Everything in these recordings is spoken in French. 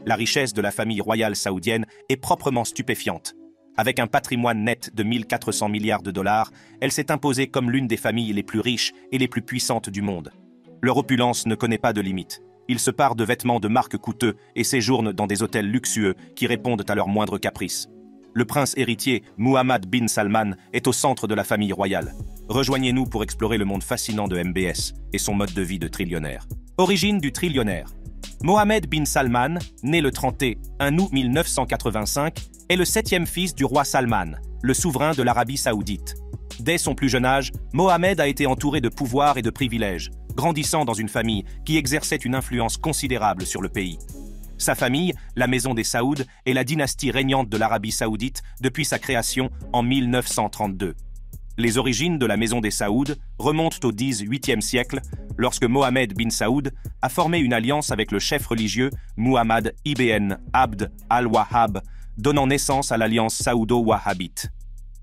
La richesse de la famille royale saoudienne est proprement stupéfiante. Avec un patrimoine net de 1400 milliards de dollars, elle s'est imposée comme l'une des familles les plus riches et les plus puissantes du monde. Leur opulence ne connaît pas de limite. Ils se parent de vêtements de marque coûteux et séjournent dans des hôtels luxueux qui répondent à leurs moindres caprices. Le prince héritier Mohammed bin Salman est au centre de la famille royale. Rejoignez-nous pour explorer le monde fascinant de MBS et son mode de vie de trillionnaire. Origine du trillionnaire. Mohammed bin Salman, né le 31 août 1985, est le 7e fils du roi Salman, le souverain de l'Arabie saoudite. Dès son plus jeune âge, Mohammed a été entouré de pouvoirs et de privilèges, grandissant dans une famille qui exerçait une influence considérable sur le pays. Sa famille, la Maison des Saouds, est la dynastie régnante de l'Arabie saoudite depuis sa création en 1932. Les origines de la Maison des Saouds remontent au XVIIIe siècle, lorsque Mohammed bin Saoud a formé une alliance avec le chef religieux Muhammad ibn Abd al-Wahhab, donnant naissance à l'alliance saoudo-wahhabite.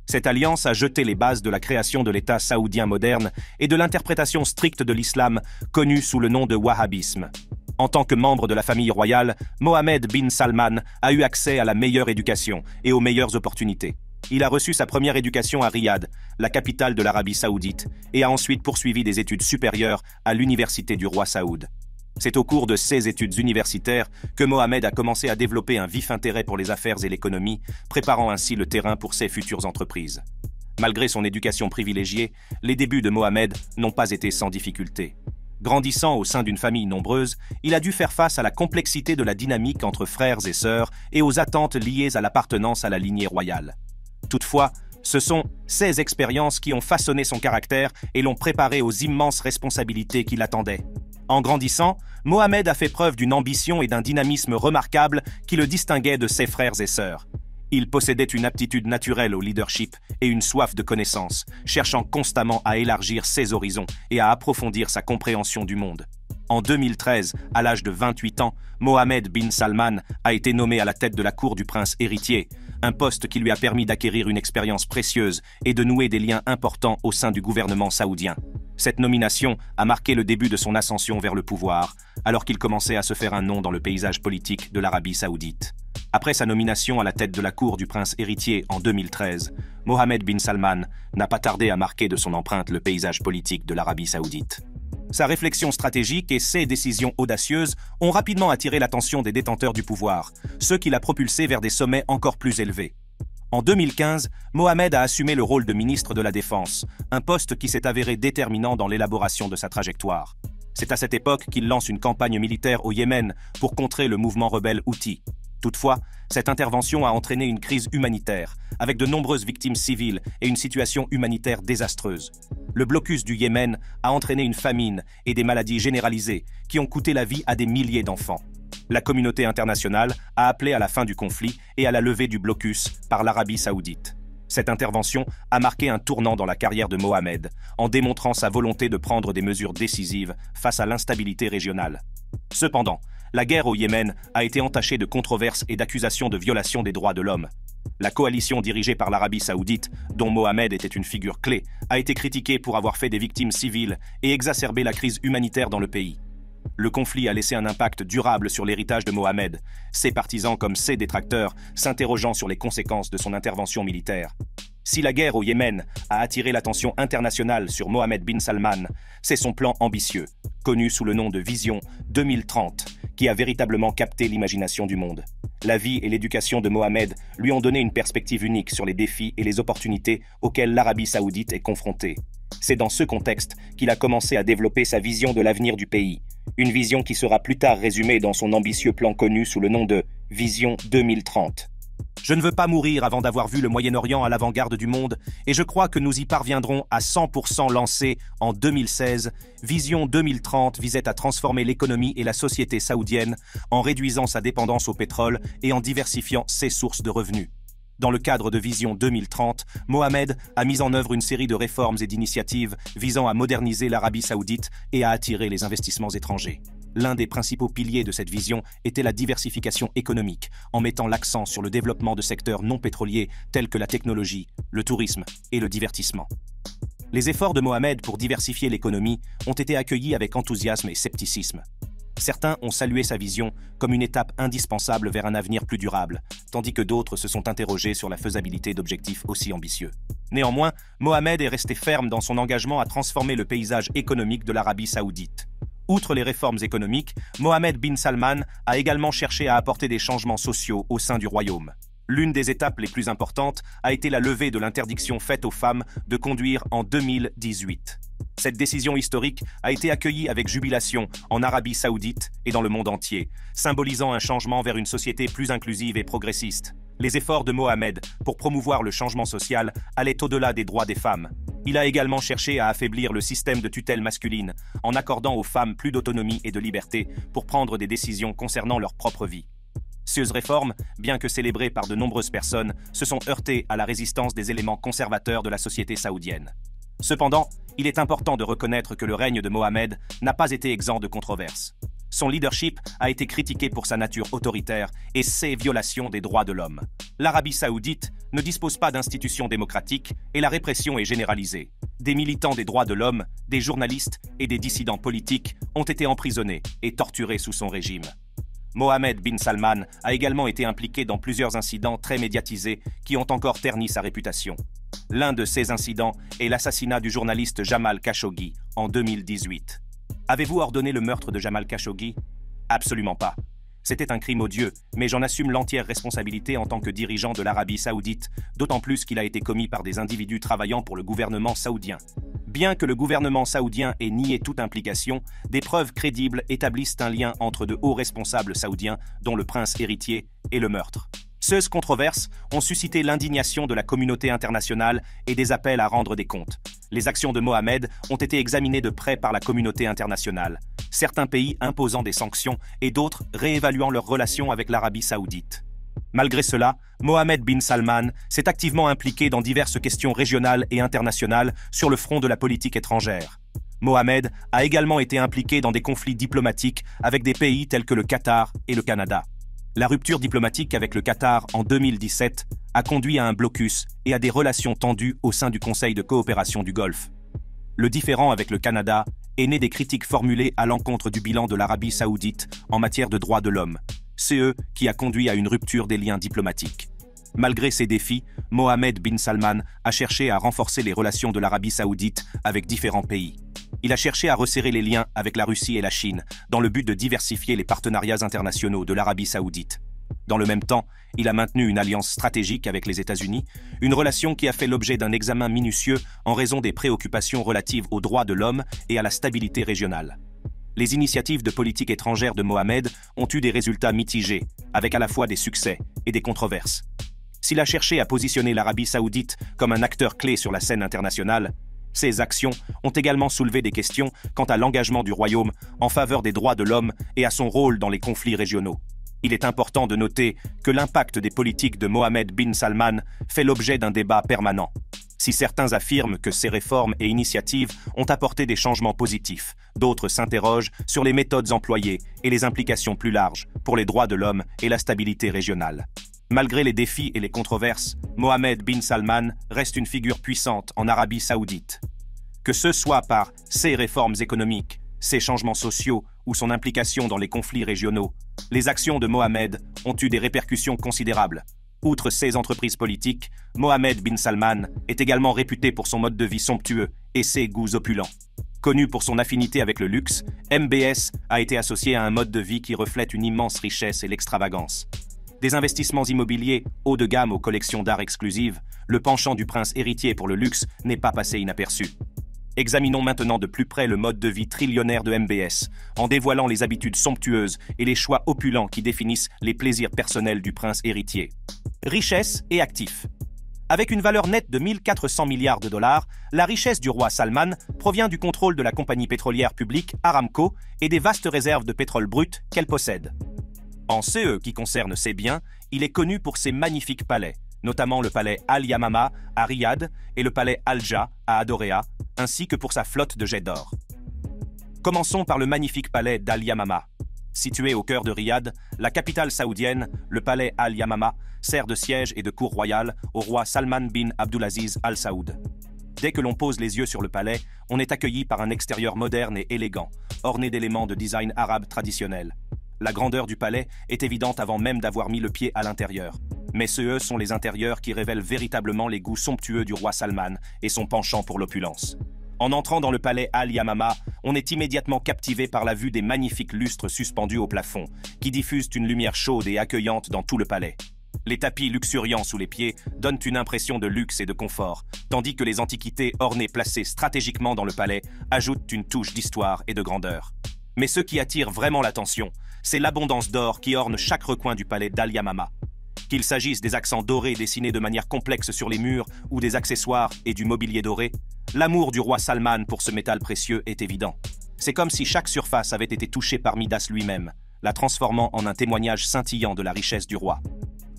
Cette alliance a jeté les bases de la création de l'État saoudien moderne et de l'interprétation stricte de l'islam, connue sous le nom de wahhabisme. En tant que membre de la famille royale, Mohammed bin Salman a eu accès à la meilleure éducation et aux meilleures opportunités. Il a reçu sa première éducation à Riyad, la capitale de l'Arabie saoudite, et a ensuite poursuivi des études supérieures à l'université du roi Saoud. C'est au cours de ces études universitaires que Mohammed a commencé à développer un vif intérêt pour les affaires et l'économie, préparant ainsi le terrain pour ses futures entreprises. Malgré son éducation privilégiée, les débuts de Mohammed n'ont pas été sans difficulté. Grandissant au sein d'une famille nombreuse, il a dû faire face à la complexité de la dynamique entre frères et sœurs et aux attentes liées à l'appartenance à la lignée royale. Toutefois, ce sont ces expériences qui ont façonné son caractère et l'ont préparé aux immenses responsabilités qui l'attendaient. En grandissant, Mohammed a fait preuve d'une ambition et d'un dynamisme remarquables qui le distinguaient de ses frères et sœurs. Il possédait une aptitude naturelle au leadership et une soif de connaissance, cherchant constamment à élargir ses horizons et à approfondir sa compréhension du monde. En 2013, à l'âge de 28 ans, Mohammed bin Salman a été nommé à la tête de la cour du prince héritier, un poste qui lui a permis d'acquérir une expérience précieuse et de nouer des liens importants au sein du gouvernement saoudien. Cette nomination a marqué le début de son ascension vers le pouvoir, alors qu'il commençait à se faire un nom dans le paysage politique de l'Arabie saoudite. Après sa nomination à la tête de la cour du prince héritier en 2013, Mohammed bin Salman n'a pas tardé à marquer de son empreinte le paysage politique de l'Arabie saoudite. Sa réflexion stratégique et ses décisions audacieuses ont rapidement attiré l'attention des détenteurs du pouvoir, ce qui l'a propulsé vers des sommets encore plus élevés. En 2015, Mohammed a assumé le rôle de ministre de la Défense, un poste qui s'est avéré déterminant dans l'élaboration de sa trajectoire. C'est à cette époque qu'il lance une campagne militaire au Yémen pour contrer le mouvement rebelle Houthi. Toutefois, cette intervention a entraîné une crise humanitaire, avec de nombreuses victimes civiles et une situation humanitaire désastreuse. Le blocus du Yémen a entraîné une famine et des maladies généralisées qui ont coûté la vie à des milliers d'enfants. La communauté internationale a appelé à la fin du conflit et à la levée du blocus par l'Arabie saoudite. Cette intervention a marqué un tournant dans la carrière de Mohammed, en démontrant sa volonté de prendre des mesures décisives face à l'instabilité régionale. Cependant, la guerre au Yémen a été entachée de controverses et d'accusations de violation des droits de l'homme. La coalition dirigée par l'Arabie saoudite, dont Mohammed était une figure clé, a été critiquée pour avoir fait des victimes civiles et exacerbé la crise humanitaire dans le pays. Le conflit a laissé un impact durable sur l'héritage de Mohammed, ses partisans comme ses détracteurs s'interrogeant sur les conséquences de son intervention militaire. Si la guerre au Yémen a attiré l'attention internationale sur Mohammed bin Salman, c'est son plan ambitieux, connu sous le nom de Vision 2030, qui a véritablement capté l'imagination du monde. La vie et l'éducation de Mohammed lui ont donné une perspective unique sur les défis et les opportunités auxquels l'Arabie saoudite est confrontée. C'est dans ce contexte qu'il a commencé à développer sa vision de l'avenir du pays, une vision qui sera plus tard résumée dans son ambitieux plan connu sous le nom de Vision 2030. Je ne veux pas mourir avant d'avoir vu le Moyen-Orient à l'avant-garde du monde, et je crois que nous y parviendrons à 100% lancé en 2016. Vision 2030 visait à transformer l'économie et la société saoudienne en réduisant sa dépendance au pétrole et en diversifiant ses sources de revenus. Dans le cadre de Vision 2030, Mohammed a mis en œuvre une série de réformes et d'initiatives visant à moderniser l'Arabie saoudite et à attirer les investissements étrangers. L'un des principaux piliers de cette vision était la diversification économique, en mettant l'accent sur le développement de secteurs non pétroliers tels que la technologie, le tourisme et le divertissement. Les efforts de Mohammed pour diversifier l'économie ont été accueillis avec enthousiasme et scepticisme. Certains ont salué sa vision comme une étape indispensable vers un avenir plus durable, tandis que d'autres se sont interrogés sur la faisabilité d'objectifs aussi ambitieux. Néanmoins, Mohamed est resté ferme dans son engagement à transformer le paysage économique de l'Arabie saoudite. Outre les réformes économiques, Mohamed bin Salman a également cherché à apporter des changements sociaux au sein du royaume. L'une des étapes les plus importantes a été la levée de l'interdiction faite aux femmes de conduire en 2018. Cette décision historique a été accueillie avec jubilation en Arabie saoudite et dans le monde entier, symbolisant un changement vers une société plus inclusive et progressiste. Les efforts de Mohamed pour promouvoir le changement social allaient au-delà des droits des femmes. Il a également cherché à affaiblir le système de tutelle masculine en accordant aux femmes plus d'autonomie et de liberté pour prendre des décisions concernant leur propre vie. Ces réformes, bien que célébrées par de nombreuses personnes, se sont heurtées à la résistance des éléments conservateurs de la société saoudienne. Cependant, il est important de reconnaître que le règne de Mohamed n'a pas été exempt de controverses. Son leadership a été critiqué pour sa nature autoritaire et ses violations des droits de l'homme. L'Arabie saoudite ne dispose pas d'institutions démocratiques et la répression est généralisée. Des militants des droits de l'homme, des journalistes et des dissidents politiques ont été emprisonnés et torturés sous son régime. Mohamed bin Salman a également été impliqué dans plusieurs incidents très médiatisés qui ont encore terni sa réputation. L'un de ces incidents est l'assassinat du journaliste Jamal Khashoggi en 2018. Avez-vous ordonné le meurtre de Jamal Khashoggi? Absolument pas. C'était un crime odieux, mais j'en assume l'entière responsabilité en tant que dirigeant de l'Arabie saoudite, d'autant plus qu'il a été commis par des individus travaillant pour le gouvernement saoudien. Bien que le gouvernement saoudien ait nié toute implication, des preuves crédibles établissent un lien entre de hauts responsables saoudiens, dont le prince héritier, et le meurtre. Ces controverses ont suscité l'indignation de la communauté internationale et des appels à rendre des comptes. Les actions de Mohamed ont été examinées de près par la communauté internationale, certains pays imposant des sanctions et d'autres réévaluant leurs relations avec l'Arabie saoudite. Malgré cela, Mohamed bin Salman s'est activement impliqué dans diverses questions régionales et internationales sur le front de la politique étrangère. Mohamed a également été impliqué dans des conflits diplomatiques avec des pays tels que le Qatar et le Canada. La rupture diplomatique avec le Qatar en 2017 a conduit à un blocus et à des relations tendues au sein du Conseil de coopération du Golfe. Le différend avec le Canada est né des critiques formulées à l'encontre du bilan de l'Arabie saoudite en matière de droits de l'homme, ce qui a conduit à une rupture des liens diplomatiques. Malgré ces défis, Mohamed bin Salman a cherché à renforcer les relations de l'Arabie saoudite avec différents pays. Il a cherché à resserrer les liens avec la Russie et la Chine dans le but de diversifier les partenariats internationaux de l'Arabie saoudite. Dans le même temps, il a maintenu une alliance stratégique avec les États-Unis, une relation qui a fait l'objet d'un examen minutieux en raison des préoccupations relatives aux droits de l'homme et à la stabilité régionale. Les initiatives de politique étrangère de Mohamed ont eu des résultats mitigés, avec à la fois des succès et des controverses. S'il a cherché à positionner l'Arabie saoudite comme un acteur clé sur la scène internationale, ces actions ont également soulevé des questions quant à l'engagement du royaume en faveur des droits de l'homme et à son rôle dans les conflits régionaux. Il est important de noter que l'impact des politiques de Mohamed bin Salman fait l'objet d'un débat permanent. Si certains affirment que ces réformes et initiatives ont apporté des changements positifs, d'autres s'interrogent sur les méthodes employées et les implications plus larges pour les droits de l'homme et la stabilité régionale. Malgré les défis et les controverses, Mohamed bin Salman reste une figure puissante en Arabie saoudite. Que ce soit par ses réformes économiques, ses changements sociaux ou son implication dans les conflits régionaux, les actions de Mohamed ont eu des répercussions considérables. Outre ses entreprises politiques, Mohamed bin Salman est également réputé pour son mode de vie somptueux et ses goûts opulents. Connu pour son affinité avec le luxe, MBS a été associé à un mode de vie qui reflète une immense richesse et l'extravagance. Des investissements immobiliers haut de gamme aux collections d'art exclusives, le penchant du prince héritier pour le luxe n'est pas passé inaperçu. Examinons maintenant de plus près le mode de vie trillionnaire de MBS, en dévoilant les habitudes somptueuses et les choix opulents qui définissent les plaisirs personnels du prince héritier. Richesse et actifs. Avec une valeur nette de 1400 milliards de dollars, la richesse du roi Salman provient du contrôle de la compagnie pétrolière publique Aramco et des vastes réserves de pétrole brut qu'elle possède. En ce qui concerne ses biens, il est connu pour ses magnifiques palais, notamment le palais Al-Yamama à Riyad et le palais Al-Ja à Adorea, ainsi que pour sa flotte de jets d'or. Commençons par le magnifique palais d'Al-Yamama. Situé au cœur de Riyad, la capitale saoudienne, le palais Al-Yamama sert de siège et de cour royale au roi Salman bin Abdulaziz Al Saoud. Dès que l'on pose les yeux sur le palais, on est accueilli par un extérieur moderne et élégant, orné d'éléments de design arabe traditionnel. La grandeur du palais est évidente avant même d'avoir mis le pied à l'intérieur. Mais ceux sont les intérieurs qui révèlent véritablement les goûts somptueux du roi Salman et son penchant pour l'opulence. En entrant dans le palais Al-Yamama, on est immédiatement captivé par la vue des magnifiques lustres suspendus au plafond, qui diffusent une lumière chaude et accueillante dans tout le palais. Les tapis luxuriants sous les pieds donnent une impression de luxe et de confort, tandis que les antiquités ornées placées stratégiquement dans le palais ajoutent une touche d'histoire et de grandeur. Mais ce qui attire vraiment l'attention, c'est l'abondance d'or qui orne chaque recoin du palais d'Al-Yamama. Qu'il s'agisse des accents dorés dessinés de manière complexe sur les murs ou des accessoires et du mobilier doré, l'amour du roi Salman pour ce métal précieux est évident. C'est comme si chaque surface avait été touchée par Midas lui-même, la transformant en un témoignage scintillant de la richesse du roi.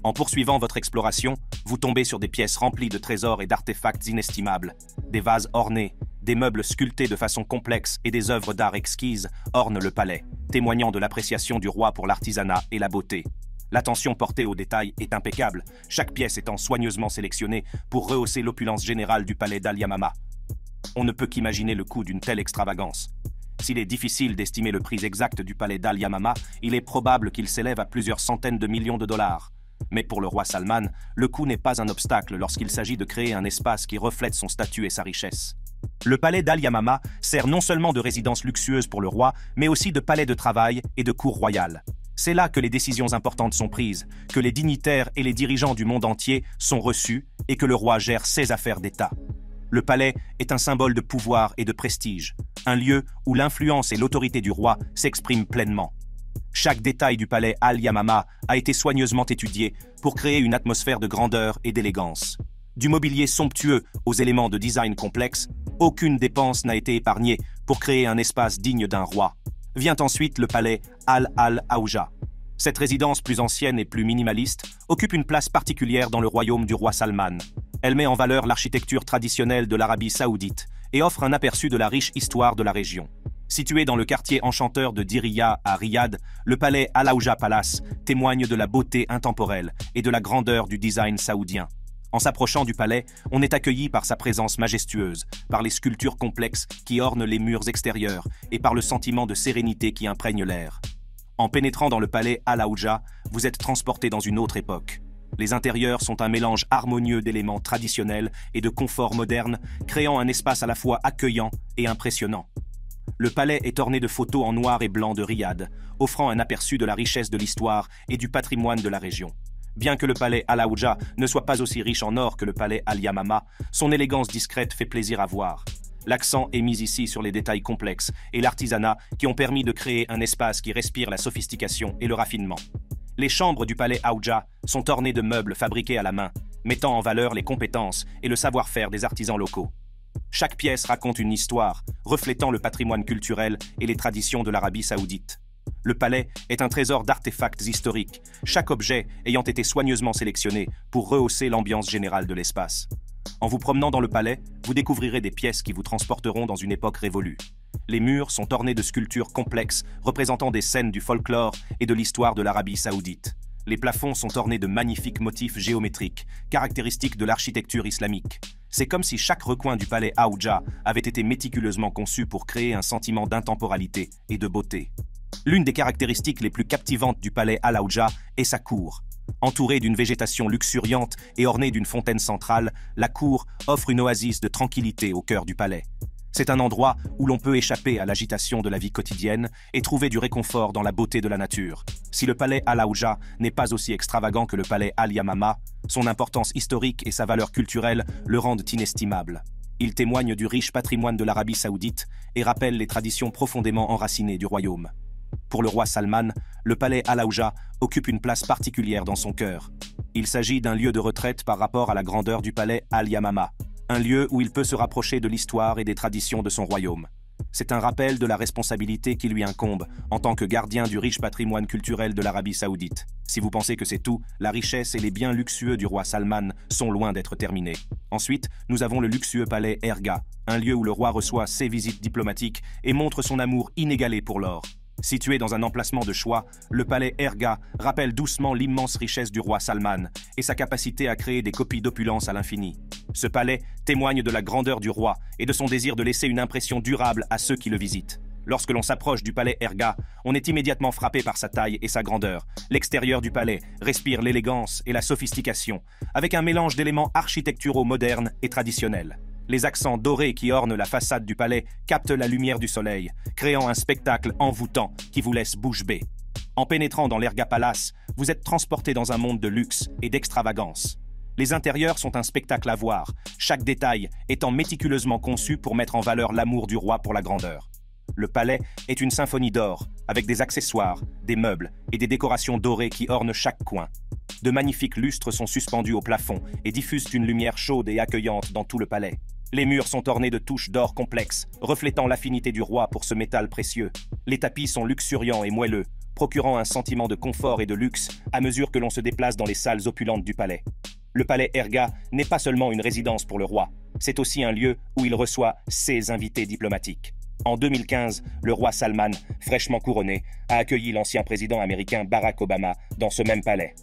En poursuivant votre exploration, vous tombez sur des pièces remplies de trésors et d'artefacts inestimables. Des vases ornés, des meubles sculptés de façon complexe et des œuvres d'art exquises ornent le palais, témoignant de l'appréciation du roi pour l'artisanat et la beauté. L'attention portée aux détails est impeccable, chaque pièce étant soigneusement sélectionnée pour rehausser l'opulence générale du palais d'Al-Yamama. On ne peut qu'imaginer le coût d'une telle extravagance. S'il est difficile d'estimer le prix exact du palais d'Al-Yamama, il est probable qu'il s'élève à plusieurs centaines de millions de dollars. Mais pour le roi Salman, le coût n'est pas un obstacle lorsqu'il s'agit de créer un espace qui reflète son statut et sa richesse. Le palais d'Al-Yamama sert non seulement de résidence luxueuse pour le roi, mais aussi de palais de travail et de cour royale. C'est là que les décisions importantes sont prises, que les dignitaires et les dirigeants du monde entier sont reçus et que le roi gère ses affaires d'État. Le palais est un symbole de pouvoir et de prestige, un lieu où l'influence et l'autorité du roi s'expriment pleinement. Chaque détail du palais Al-Yamama a été soigneusement étudié pour créer une atmosphère de grandeur et d'élégance. Du mobilier somptueux aux éléments de design complexe, aucune dépense n'a été épargnée pour créer un espace digne d'un roi. Vient ensuite le palais Al-Auja. Cette résidence plus ancienne et plus minimaliste occupe une place particulière dans le royaume du roi Salman. Elle met en valeur l'architecture traditionnelle de l'Arabie saoudite et offre un aperçu de la riche histoire de la région. Situé dans le quartier enchanteur de Diriyah à Riyad, le palais Al-Auja Palace témoigne de la beauté intemporelle et de la grandeur du design saoudien. En s'approchant du palais, on est accueilli par sa présence majestueuse, par les sculptures complexes qui ornent les murs extérieurs et par le sentiment de sérénité qui imprègne l'air. En pénétrant dans le palais Al-Auja, vous êtes transporté dans une autre époque. Les intérieurs sont un mélange harmonieux d'éléments traditionnels et de confort moderne, créant un espace à la fois accueillant et impressionnant. Le palais est orné de photos en noir et blanc de Riyad, offrant un aperçu de la richesse de l'histoire et du patrimoine de la région. Bien que le palais Al-Auja ne soit pas aussi riche en or que le palais Al-Yamama, son élégance discrète fait plaisir à voir. L'accent est mis ici sur les détails complexes et l'artisanat qui ont permis de créer un espace qui respire la sophistication et le raffinement. Les chambres du palais Auja sont ornées de meubles fabriqués à la main, mettant en valeur les compétences et le savoir-faire des artisans locaux. Chaque pièce raconte une histoire, reflétant le patrimoine culturel et les traditions de l'Arabie saoudite. Le palais est un trésor d'artefacts historiques, chaque objet ayant été soigneusement sélectionné pour rehausser l'ambiance générale de l'espace. En vous promenant dans le palais, vous découvrirez des pièces qui vous transporteront dans une époque révolue. Les murs sont ornés de sculptures complexes représentant des scènes du folklore et de l'histoire de l'Arabie saoudite. Les plafonds sont ornés de magnifiques motifs géométriques, caractéristiques de l'architecture islamique. C'est comme si chaque recoin du palais Auja avait été méticuleusement conçu pour créer un sentiment d'intemporalité et de beauté. L'une des caractéristiques les plus captivantes du palais Al-Auja est sa cour. Entourée d'une végétation luxuriante et ornée d'une fontaine centrale, la cour offre une oasis de tranquillité au cœur du palais. C'est un endroit où l'on peut échapper à l'agitation de la vie quotidienne et trouver du réconfort dans la beauté de la nature. Si le palais Al-Auja n'est pas aussi extravagant que le palais Al-Yamama, son importance historique et sa valeur culturelle le rendent inestimable. Il témoigne du riche patrimoine de l'Arabie saoudite et rappelle les traditions profondément enracinées du royaume. Pour le roi Salman, le palais Al-Auja occupe une place particulière dans son cœur. Il s'agit d'un lieu de retraite par rapport à la grandeur du palais Al-Yamama, un lieu où il peut se rapprocher de l'histoire et des traditions de son royaume. C'est un rappel de la responsabilité qui lui incombe en tant que gardien du riche patrimoine culturel de l'Arabie saoudite. Si vous pensez que c'est tout, la richesse et les biens luxueux du roi Salman sont loin d'être terminés. Ensuite, nous avons le luxueux palais Erga, un lieu où le roi reçoit ses visites diplomatiques et montre son amour inégalé pour l'or. Situé dans un emplacement de choix, le palais Erga rappelle doucement l'immense richesse du roi Salman et sa capacité à créer des copies d'opulence à l'infini. Ce palais témoigne de la grandeur du roi et de son désir de laisser une impression durable à ceux qui le visitent. Lorsque l'on s'approche du palais Erga, on est immédiatement frappé par sa taille et sa grandeur. L'extérieur du palais respire l'élégance et la sophistication, avec un mélange d'éléments architecturaux modernes et traditionnels. Les accents dorés qui ornent la façade du palais captent la lumière du soleil, créant un spectacle envoûtant qui vous laisse bouche bée. En pénétrant dans l'Erga Palace, vous êtes transporté dans un monde de luxe et d'extravagance. Les intérieurs sont un spectacle à voir, chaque détail étant méticuleusement conçu pour mettre en valeur l'amour du roi pour la grandeur. Le palais est une symphonie d'or, avec des accessoires, des meubles et des décorations dorées qui ornent chaque coin. De magnifiques lustres sont suspendus au plafond et diffusent une lumière chaude et accueillante dans tout le palais. Les murs sont ornés de touches d'or complexes, reflétant l'affinité du roi pour ce métal précieux. Les tapis sont luxuriants et moelleux, procurant un sentiment de confort et de luxe à mesure que l'on se déplace dans les salles opulentes du palais. Le palais Erga n'est pas seulement une résidence pour le roi, c'est aussi un lieu où il reçoit ses invités diplomatiques. En 2015, le roi Salman, fraîchement couronné, a accueilli l'ancien président américain Barack Obama dans ce même palais.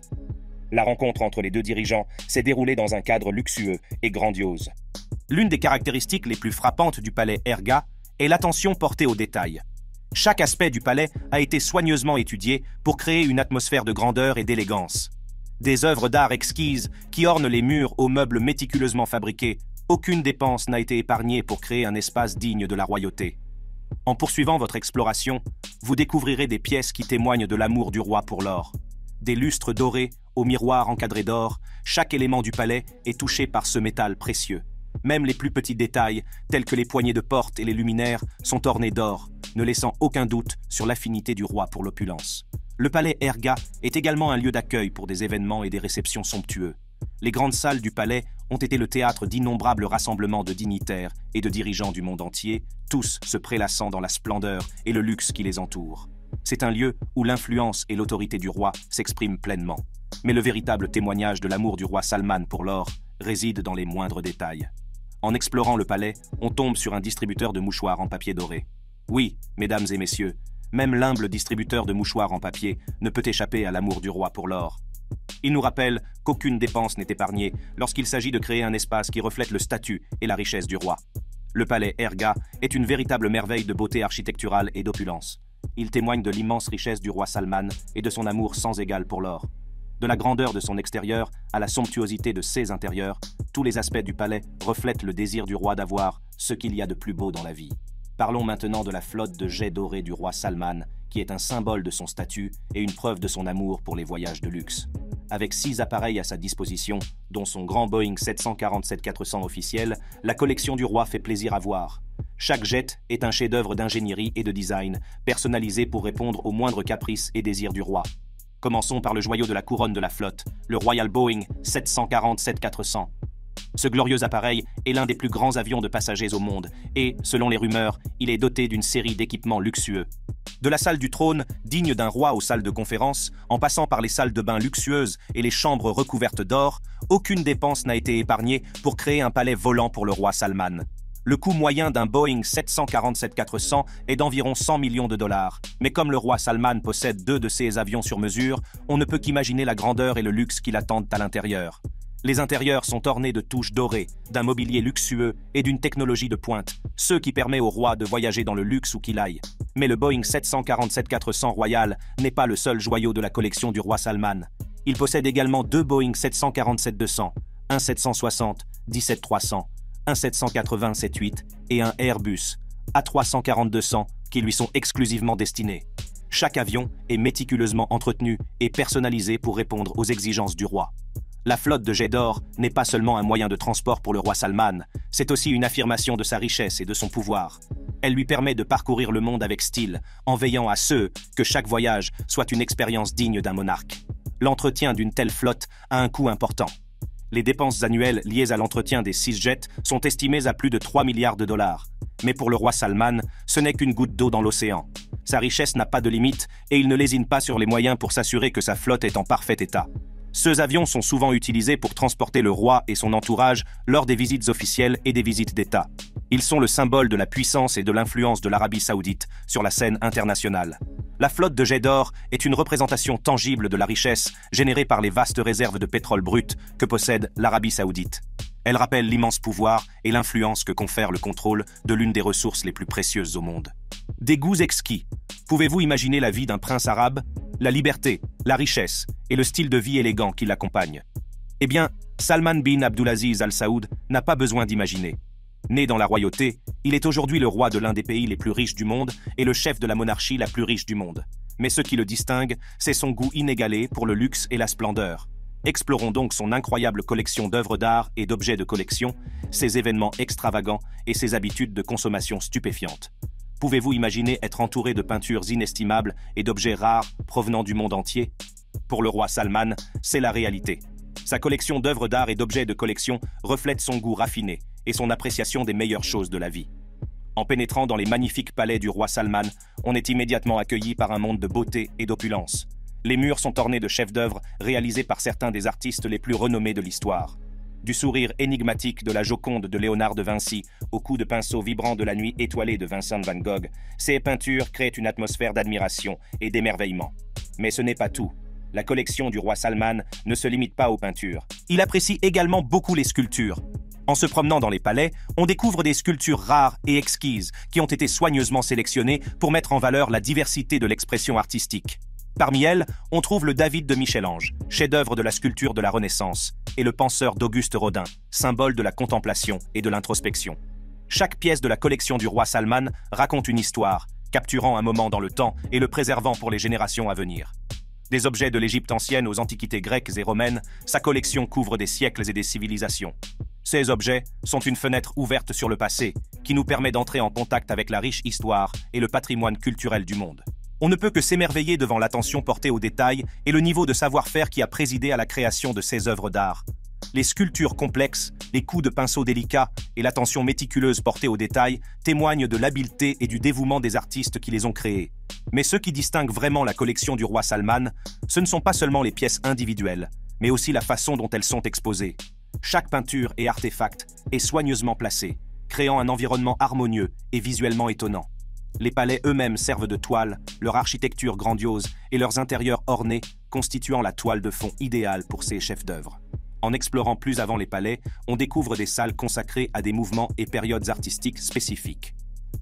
La rencontre entre les deux dirigeants s'est déroulée dans un cadre luxueux et grandiose. L'une des caractéristiques les plus frappantes du palais Erga est l'attention portée aux détails. Chaque aspect du palais a été soigneusement étudié pour créer une atmosphère de grandeur et d'élégance. Des œuvres d'art exquises qui ornent les murs aux meubles méticuleusement fabriqués, aucune dépense n'a été épargnée pour créer un espace digne de la royauté. En poursuivant votre exploration, vous découvrirez des pièces qui témoignent de l'amour du roi pour l'or. Des lustres dorés, aux miroirs encadrés d'or, chaque élément du palais est touché par ce métal précieux. Même les plus petits détails, tels que les poignées de porte et les luminaires, sont ornés d'or, ne laissant aucun doute sur l'affinité du roi pour l'opulence. Le palais Erga est également un lieu d'accueil pour des événements et des réceptions somptueux. Les grandes salles du palais ont été le théâtre d'innombrables rassemblements de dignitaires et de dirigeants du monde entier, tous se prélassant dans la splendeur et le luxe qui les entoure. C'est un lieu où l'influence et l'autorité du roi s'expriment pleinement. Mais le véritable témoignage de l'amour du roi Salman pour l'or réside dans les moindres détails. En explorant le palais, on tombe sur un distributeur de mouchoirs en papier doré. Oui, mesdames et messieurs, même l'humble distributeur de mouchoirs en papier ne peut échapper à l'amour du roi pour l'or. Il nous rappelle qu'aucune dépense n'est épargnée lorsqu'il s'agit de créer un espace qui reflète le statut et la richesse du roi. Le palais Erga est une véritable merveille de beauté architecturale et d'opulence. Il témoigne de l'immense richesse du roi Salman et de son amour sans égal pour l'or. De la grandeur de son extérieur à la somptuosité de ses intérieurs, tous les aspects du palais reflètent le désir du roi d'avoir ce qu'il y a de plus beau dans la vie. Parlons maintenant de la flotte de jets dorés du roi Salman, qui est un symbole de son statut et une preuve de son amour pour les voyages de luxe. Avec 6 appareils à sa disposition, dont son grand Boeing 747-400 officiel, la collection du roi fait plaisir à voir. Chaque jet est un chef-d'œuvre d'ingénierie et de design, personnalisé pour répondre aux moindres caprices et désirs du roi. Commençons par le joyau de la couronne de la flotte, le Royal Boeing 747-400. Ce glorieux appareil est l'un des plus grands avions de passagers au monde et, selon les rumeurs, il est doté d'une série d'équipements luxueux. De la salle du trône, digne d'un roi aux salles de conférence, en passant par les salles de bain luxueuses et les chambres recouvertes d'or, aucune dépense n'a été épargnée pour créer un palais volant pour le roi Salman. Le coût moyen d'un Boeing 747-400 est d'environ 100 millions de dollars. Mais comme le roi Salman possède 2 de ces avions sur mesure, on ne peut qu'imaginer la grandeur et le luxe qui l'attendent à l'intérieur. Les intérieurs sont ornés de touches dorées, d'un mobilier luxueux et d'une technologie de pointe, ce qui permet au roi de voyager dans le luxe où qu'il aille. Mais le Boeing 747-400 Royal n'est pas le seul joyau de la collection du roi Salman. Il possède également 2 Boeing 747-200, un 760, 17-300, un 780-78 et un Airbus A340-200 qui lui sont exclusivement destinés. Chaque avion est méticuleusement entretenu et personnalisé pour répondre aux exigences du roi. La flotte de jets d'or n'est pas seulement un moyen de transport pour le roi Salman, c'est aussi une affirmation de sa richesse et de son pouvoir. Elle lui permet de parcourir le monde avec style, en veillant à que chaque voyage soit une expérience digne d'un monarque. L'entretien d'une telle flotte a un coût important. Les dépenses annuelles liées à l'entretien des 6 jets sont estimées à plus de 3 milliards de dollars. Mais pour le roi Salman, ce n'est qu'une goutte d'eau dans l'océan. Sa richesse n'a pas de limite et il ne lésine pas sur les moyens pour s'assurer que sa flotte est en parfait état. Ces avions sont souvent utilisés pour transporter le roi et son entourage lors des visites officielles et des visites d'État. Ils sont le symbole de la puissance et de l'influence de l'Arabie Saoudite sur la scène internationale. La flotte de jets d'or est une représentation tangible de la richesse générée par les vastes réserves de pétrole brut que possède l'Arabie saoudite. Elle rappelle l'immense pouvoir et l'influence que confère le contrôle de l'une des ressources les plus précieuses au monde. Des goûts exquis. Pouvez-vous imaginer la vie d'un prince arabe? La liberté, la richesse et le style de vie élégant qui l'accompagne. Eh bien, Salman bin Abdulaziz Al Saoud n'a pas besoin d'imaginer. Né dans la royauté, il est aujourd'hui le roi de l'un des pays les plus riches du monde et le chef de la monarchie la plus riche du monde. Mais ce qui le distingue, c'est son goût inégalé pour le luxe et la splendeur. Explorons donc son incroyable collection d'œuvres d'art et d'objets de collection, ses événements extravagants et ses habitudes de consommation stupéfiantes. Pouvez-vous imaginer être entouré de peintures inestimables et d'objets rares provenant du monde entier? Pour le roi Salman, c'est la réalité. Sa collection d'œuvres d'art et d'objets de collection reflète son goût raffiné et son appréciation des meilleures choses de la vie. En pénétrant dans les magnifiques palais du roi Salman, on est immédiatement accueilli par un monde de beauté et d'opulence. Les murs sont ornés de chefs-d'œuvre réalisés par certains des artistes les plus renommés de l'histoire. Du sourire énigmatique de la Joconde de Léonard de Vinci au coup de pinceau vibrant de la nuit étoilée de Vincent van Gogh, ces peintures créent une atmosphère d'admiration et d'émerveillement. Mais ce n'est pas tout. La collection du roi Salman ne se limite pas aux peintures. Il apprécie également beaucoup les sculptures. En se promenant dans les palais, on découvre des sculptures rares et exquises qui ont été soigneusement sélectionnées pour mettre en valeur la diversité de l'expression artistique. Parmi elles, on trouve le David de Michel-Ange, chef-d'œuvre de la sculpture de la Renaissance, et le Penseur d'Auguste Rodin, symbole de la contemplation et de l'introspection. Chaque pièce de la collection du roi Salman raconte une histoire, capturant un moment dans le temps et le préservant pour les générations à venir. Des objets de l'Égypte ancienne aux antiquités grecques et romaines, sa collection couvre des siècles et des civilisations. Ces objets sont une fenêtre ouverte sur le passé, qui nous permet d'entrer en contact avec la riche histoire et le patrimoine culturel du monde. On ne peut que s'émerveiller devant l'attention portée aux détails et le niveau de savoir-faire qui a présidé à la création de ces œuvres d'art. Les sculptures complexes, les coups de pinceau délicats et l'attention méticuleuse portée aux détails témoignent de l'habileté et du dévouement des artistes qui les ont créées. Mais ce qui distingue vraiment la collection du roi Salman, ce ne sont pas seulement les pièces individuelles, mais aussi la façon dont elles sont exposées. Chaque peinture et artefact est soigneusement placé, créant un environnement harmonieux et visuellement étonnant. Les palais eux-mêmes servent de toile, leur architecture grandiose et leurs intérieurs ornés constituant la toile de fond idéale pour ces chefs-d'œuvre. En explorant plus avant les palais, on découvre des salles consacrées à des mouvements et périodes artistiques spécifiques.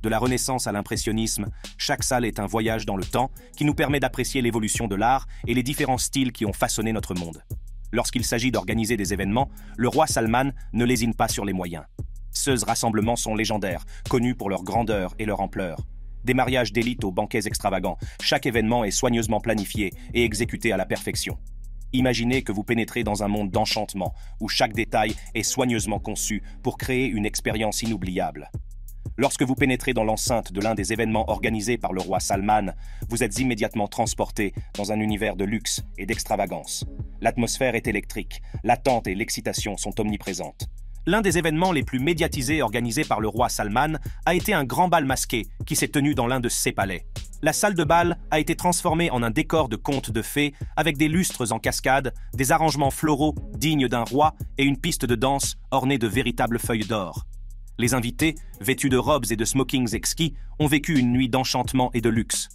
De la Renaissance à l'impressionnisme, chaque salle est un voyage dans le temps qui nous permet d'apprécier l'évolution de l'art et les différents styles qui ont façonné notre monde. Lorsqu'il s'agit d'organiser des événements, le roi Salman ne lésine pas sur les moyens. Ces rassemblements sont légendaires, connus pour leur grandeur et leur ampleur. Des mariages d'élite aux banquets extravagants, chaque événement est soigneusement planifié et exécuté à la perfection. Imaginez que vous pénétrez dans un monde d'enchantement, où chaque détail est soigneusement conçu pour créer une expérience inoubliable. Lorsque vous pénétrez dans l'enceinte de l'un des événements organisés par le roi Salman, vous êtes immédiatement transporté dans un univers de luxe et d'extravagance. L'atmosphère est électrique, l'attente et l'excitation sont omniprésentes. L'un des événements les plus médiatisés organisés par le roi Salman a été un grand bal masqué qui s'est tenu dans l'un de ses palais. La salle de bal a été transformée en un décor de contes de fées avec des lustres en cascade, des arrangements floraux dignes d'un roi et une piste de danse ornée de véritables feuilles d'or. Les invités, vêtus de robes et de smokings exquis, ont vécu une nuit d'enchantement et de luxe.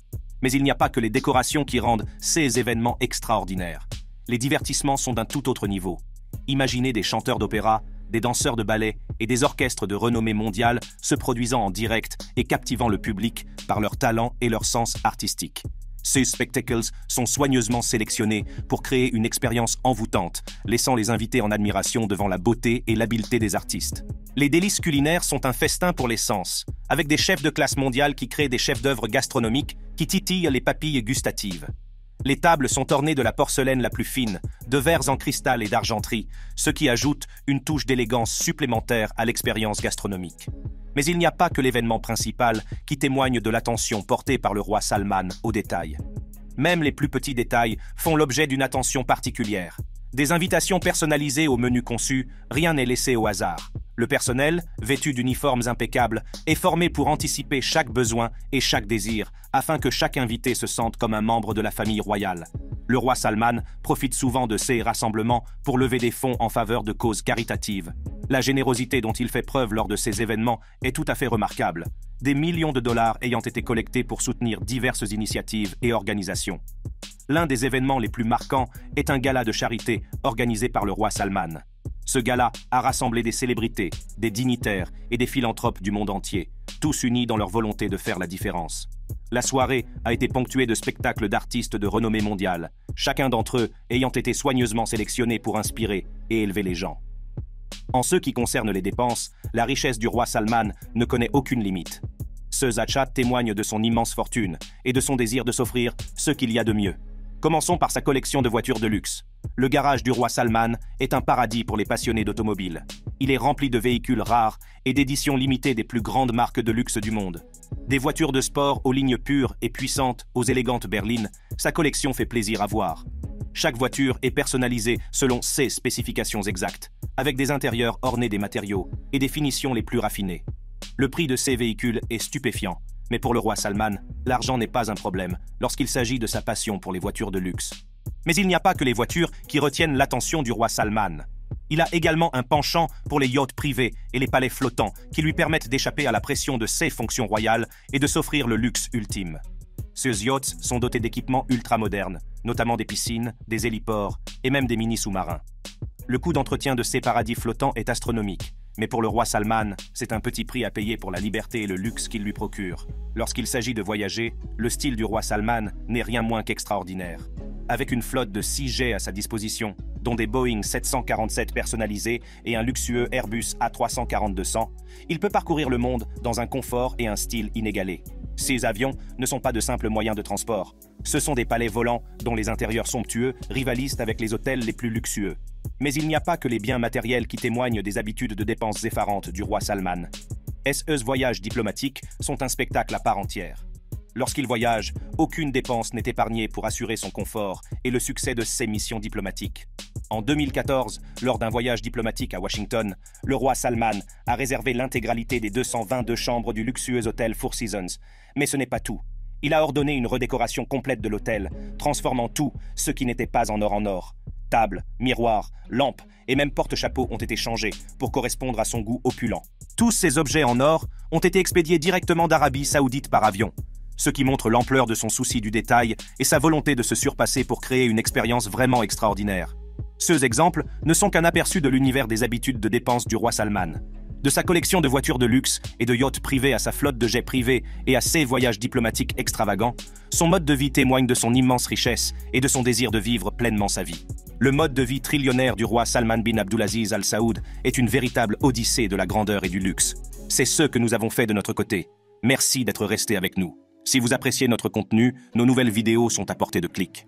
Mais il n'y a pas que les décorations qui rendent ces événements extraordinaires. Les divertissements sont d'un tout autre niveau. Imaginez des chanteurs d'opéra, des danseurs de ballet et des orchestres de renommée mondiale se produisant en direct et captivant le public par leur talent et leur sens artistique. Ces spectacles sont soigneusement sélectionnés pour créer une expérience envoûtante, laissant les invités en admiration devant la beauté et l'habileté des artistes. Les délices culinaires sont un festin pour les sens, avec des chefs de classe mondiale qui créent des chefs-d'œuvre gastronomiques qui titillent les papilles gustatives. Les tables sont ornées de la porcelaine la plus fine, de verres en cristal et d'argenterie, ce qui ajoute une touche d'élégance supplémentaire à l'expérience gastronomique. Mais il n'y a pas que l'événement principal qui témoigne de l'attention portée par le roi Salman aux détails. Même les plus petits détails font l'objet d'une attention particulière. Des invitations personnalisées aux menus conçus, rien n'est laissé au hasard. Le personnel, vêtu d'uniformes impeccables, est formé pour anticiper chaque besoin et chaque désir, afin que chaque invité se sente comme un membre de la famille royale. Le roi Salman profite souvent de ces rassemblements pour lever des fonds en faveur de causes caritatives. La générosité dont il fait preuve lors de ces événements est tout à fait remarquable, des millions de dollars ayant été collectés pour soutenir diverses initiatives et organisations. L'un des événements les plus marquants est un gala de charité organisé par le roi Salman. Ce gala a rassemblé des célébrités, des dignitaires et des philanthropes du monde entier, tous unis dans leur volonté de faire la différence. La soirée a été ponctuée de spectacles d'artistes de renommée mondiale, chacun d'entre eux ayant été soigneusement sélectionné pour inspirer et élever les gens. En ce qui concerne les dépenses, la richesse du roi Salman ne connaît aucune limite. Ce Zacha témoigne de son immense fortune et de son désir de s'offrir ce qu'il y a de mieux. Commençons par sa collection de voitures de luxe. Le garage du roi Salman est un paradis pour les passionnés d'automobile. Il est rempli de véhicules rares et d'éditions limitées des plus grandes marques de luxe du monde. Des voitures de sport aux lignes pures et puissantes aux élégantes berlines, sa collection fait plaisir à voir. Chaque voiture est personnalisée selon ses spécifications exactes, avec des intérieurs ornés des matériaux et des finitions les plus raffinées. Le prix de ces véhicules est stupéfiant, mais pour le roi Salman, l'argent n'est pas un problème lorsqu'il s'agit de sa passion pour les voitures de luxe. Mais il n'y a pas que les voitures qui retiennent l'attention du roi Salman. Il a également un penchant pour les yachts privés et les palais flottants qui lui permettent d'échapper à la pression de ses fonctions royales et de s'offrir le luxe ultime. Ces yachts sont dotés d'équipements ultramodernes, notamment des piscines, des héliports et même des mini-sous-marins. Le coût d'entretien de ces paradis flottants est astronomique, mais pour le roi Salman, c'est un petit prix à payer pour la liberté et le luxe qu'il lui procure. Lorsqu'il s'agit de voyager, le style du roi Salman n'est rien moins qu'extraordinaire. Avec une flotte de 6 jets à sa disposition, dont des Boeing 747 personnalisés et un luxueux Airbus A340-200, il peut parcourir le monde dans un confort et un style inégalés. Ces avions ne sont pas de simples moyens de transport. Ce sont des palais volants dont les intérieurs somptueux rivalisent avec les hôtels les plus luxueux. Mais il n'y a pas que les biens matériels qui témoignent des habitudes de dépenses effarantes du roi Salman. Ses voyages diplomatiques sont un spectacle à part entière. Lorsqu'il voyage, aucune dépense n'est épargnée pour assurer son confort et le succès de ses missions diplomatiques. En 2014, lors d'un voyage diplomatique à Washington, le roi Salman a réservé l'intégralité des 222 chambres du luxueux hôtel Four Seasons. Mais ce n'est pas tout. Il a ordonné une redécoration complète de l'hôtel, transformant tout ce qui n'était pas en or. Tables, miroirs, lampes et même porte-chapeaux ont été changés pour correspondre à son goût opulent. Tous ces objets en or ont été expédiés directement d'Arabie Saoudite par avion, ce qui montre l'ampleur de son souci du détail et sa volonté de se surpasser pour créer une expérience vraiment extraordinaire. Ces exemples ne sont qu'un aperçu de l'univers des habitudes de dépenses du roi Salman. De sa collection de voitures de luxe et de yachts privés à sa flotte de jets privés et à ses voyages diplomatiques extravagants, son mode de vie témoigne de son immense richesse et de son désir de vivre pleinement sa vie. Le mode de vie trillionnaire du roi Salman bin Abdulaziz Al Saoud est une véritable odyssée de la grandeur et du luxe. C'est ce que nous avons fait de notre côté. Merci d'être resté avec nous. Si vous appréciez notre contenu, nos nouvelles vidéos sont à portée de clic.